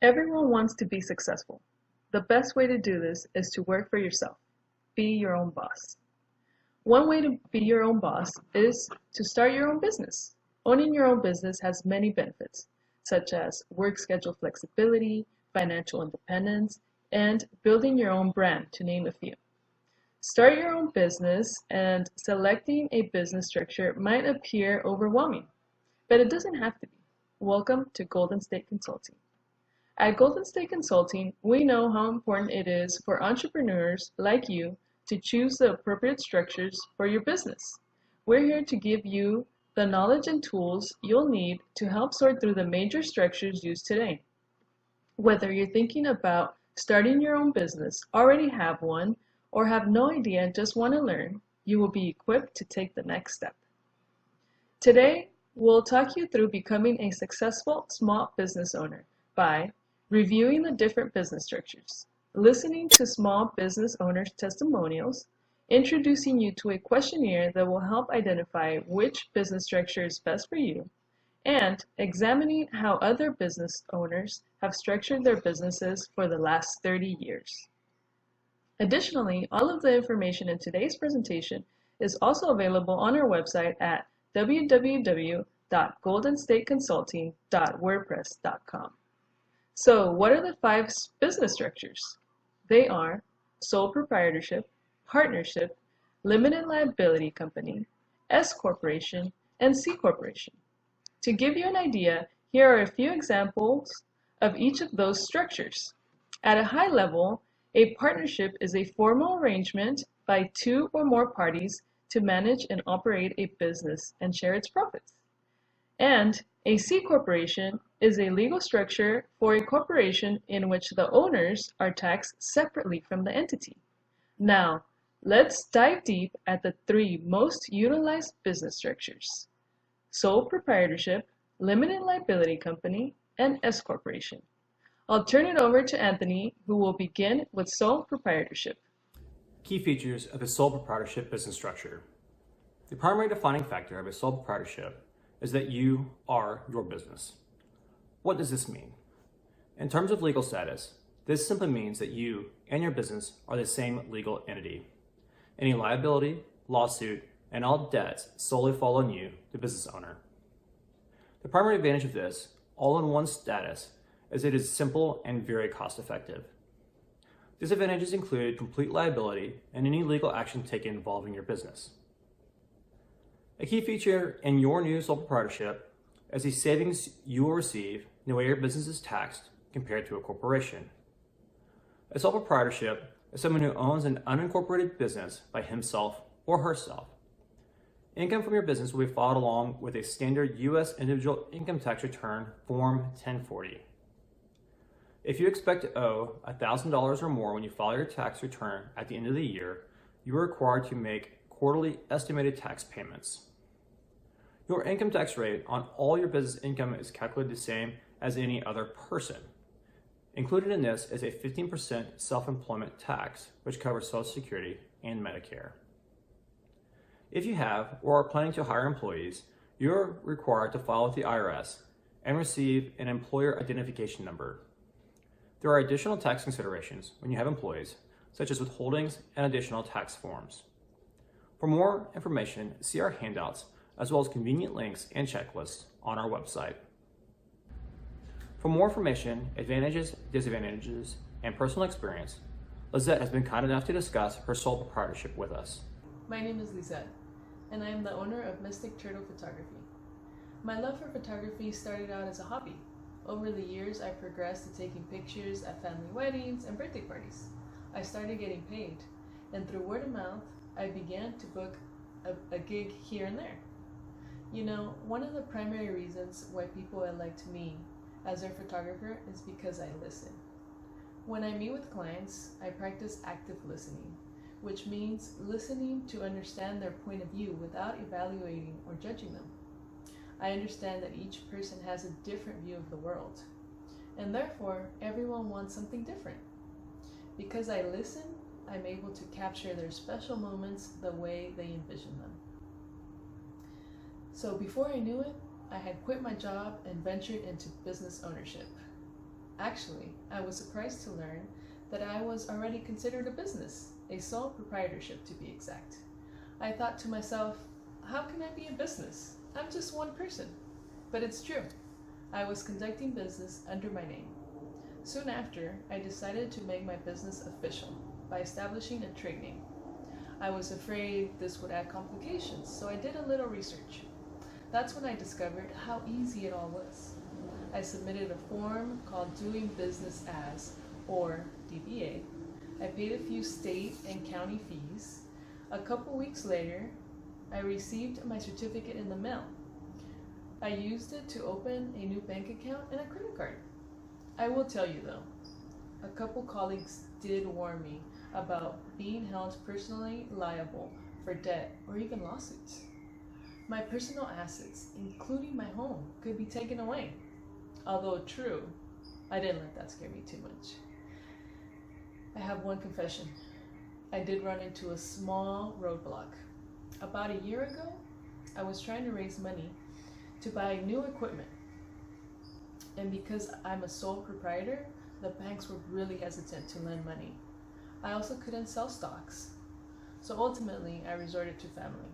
Everyone wants to be successful. The best way to do this is to work for yourself. Be your own boss. One way to be your own boss is to start your own business. Owning your own business has many benefits, such as work schedule flexibility, financial independence, and building your own brand, to name a few. Start your own business and selecting a business structure might appear overwhelming, but it doesn't have to be. Welcome to Golden State Consulting. At Golden State Consulting, we know how important it is for entrepreneurs like you to choose the appropriate structures for your business. We're here to give you the knowledge and tools you'll need to help sort through the major structures used today. Whether you're thinking about starting your own business, already have one, or have no idea and just want to learn, you will be equipped to take the next step. Today, we'll talk you through becoming a successful small business owner by reviewing the different business structures, listening to small business owners' testimonials, introducing you to a questionnaire that will help identify which business structure is best for you, and examining how other business owners have structured their businesses for the last 30 years. Additionally, all of the information in today's presentation is also available on our website at www.goldenstateconsulting.wordpress.com. So, what are the 5 business structures? They are sole proprietorship, partnership, limited liability company, S corporation, and C corporation. To give you an idea, here are a few examples of each of those structures. At a high level, a partnership is a formal arrangement by 2 or more parties to manage and operate a business and share its profits. And a C corporation is a legal structure for a corporation in which the owners are taxed separately from the entity. Now, let's dive deep at the 3 most utilized business structures: sole proprietorship, limited liability company, and S corporation. I'll turn it over to Anthony, who will begin with sole proprietorship. Key features of a sole proprietorship business structure. The primary defining factor of a sole proprietorship is that you are your business. What does this mean? In terms of legal status, this simply means that you and your business are the same legal entity. Any liability, lawsuit, and all debts solely fall on you, the business owner. The primary advantage of this all-in-one status is it is simple and very cost-effective. Disadvantages include complete liability and any legal action taken involving your business. A key feature in your new sole proprietorship is the savings you will receive in the way your business is taxed compared to a corporation. A sole proprietorship is someone who owns an unincorporated business by himself or herself. Income from your business will be filed along with a standard U.S. individual income tax return, Form 1040. If you expect to owe $1,000 or more when you file your tax return at the end of the year, you are required to make quarterly estimated tax payments. Your income tax rate on all your business income is calculated the same as any other person. Included in this is a 15% self-employment tax, which covers Social Security and Medicare. If you have or are planning to hire employees, you are required to file with the IRS and receive an employer identification number. There are additional tax considerations when you have employees, such as withholdings and additional tax forms. For more information, see our handouts, as well as convenient links and checklists on our website. For more information, advantages, disadvantages, and personal experience, Lizette has been kind enough to discuss her sole proprietorship with us. My name is Lizette, and I am the owner of Mystic Turtle Photography. My love for photography started out as a hobby. Over the years, I progressed to taking pictures at family weddings and birthday parties. I started getting paid, and through word of mouth, I began to book a gig here and there. You know, one of the primary reasons why people elect me as their photographer is because I listen. When I meet with clients, I practice active listening, which means listening to understand their point of view without evaluating or judging them. I understand that each person has a different view of the world, and therefore everyone wants something different. Because I listen, I'm able to capture their special moments the way they envision them. So before I knew it, I had quit my job and ventured into business ownership. Actually, I was surprised to learn that I was already considered a business, a sole proprietorship to be exact. I thought to myself, how can I be a business? I'm just one person. But it's true. I was conducting business under my name. Soon after, I decided to make my business official by establishing a trade name. I was afraid this would add complications, so I did a little research. That's when I discovered how easy it all was. I submitted a form called Doing Business As, or DBA. I paid a few state and county fees. A couple weeks later, I received my certificate in the mail. I used it to open a new bank account and a credit card. I will tell you though, a couple colleagues did warn me about being held personally liable for debt or even lawsuits. My personal assets, including my home, could be taken away. Although true, I didn't let that scare me too much. I have one confession. I did run into a small roadblock. About a year ago, I was trying to raise money to buy new equipment. And because I'm a sole proprietor, the banks were really hesitant to lend money. I also couldn't sell stocks. So ultimately, I resorted to family.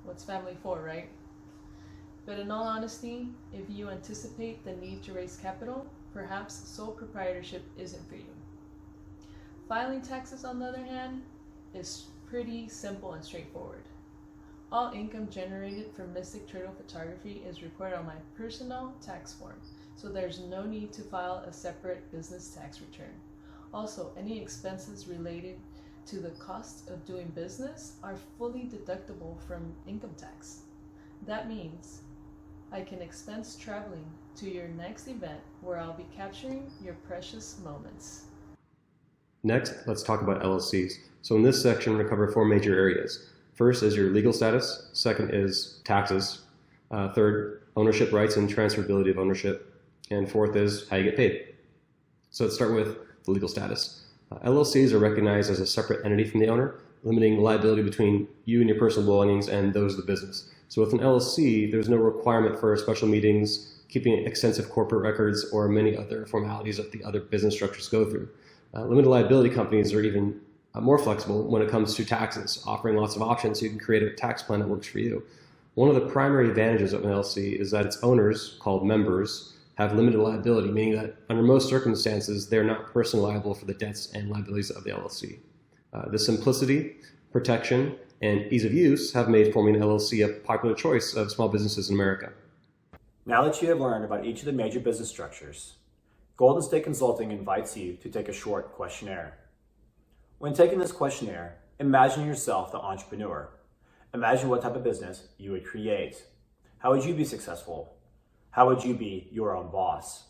What's family for, right? But in all honesty, if you anticipate the need to raise capital, perhaps sole proprietorship isn't for you. Filing taxes, on the other hand, is pretty simple and straightforward. All income generated from Mystic Turtle Photography is reported on my personal tax form, so there's no need to file a separate business tax return. Also, any expenses related to the cost of doing business are fully deductible from income tax. That means I can expense traveling to your next event where I'll be capturing your precious moments. Next, let's talk about LLCs. So in this section, we're going to cover 4 major areas. First is your legal status. Second is taxes. Third, ownership rights and transferability of ownership. And fourth is how you get paid. So let's start with the legal status. LLCs are recognized as a separate entity from the owner, limiting liability between you and your personal belongings and those of the business. So with an LLC, there's no requirement for special meetings, keeping extensive corporate records, or many other formalities that the other business structures go through. Limited liability companies are even more flexible when it comes to taxes, offering lots of options so you can create a tax plan that works for you. One of the primary advantages of an LLC is that its owners, called members, have limited liability, meaning that under most circumstances, they're not personally liable for the debts and liabilities of the LLC. The simplicity, protection, and ease of use have made forming an LLC a popular choice of small businesses in America. Now that you have learned about each of the major business structures, Golden State Consulting invites you to take a short questionnaire. When taking this questionnaire, imagine yourself the entrepreneur. Imagine what type of business you would create. How would you be successful? How would you be your own boss?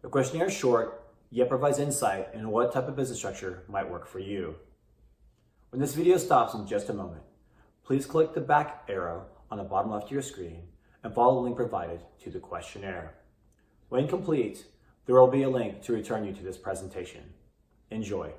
The questionnaire is short, yet provides insight into what type of business structure might work for you. When this video stops in just a moment, please click the back arrow on the bottom left of your screen and follow the link provided to the questionnaire. When complete, there will be a link to return you to this presentation. Enjoy.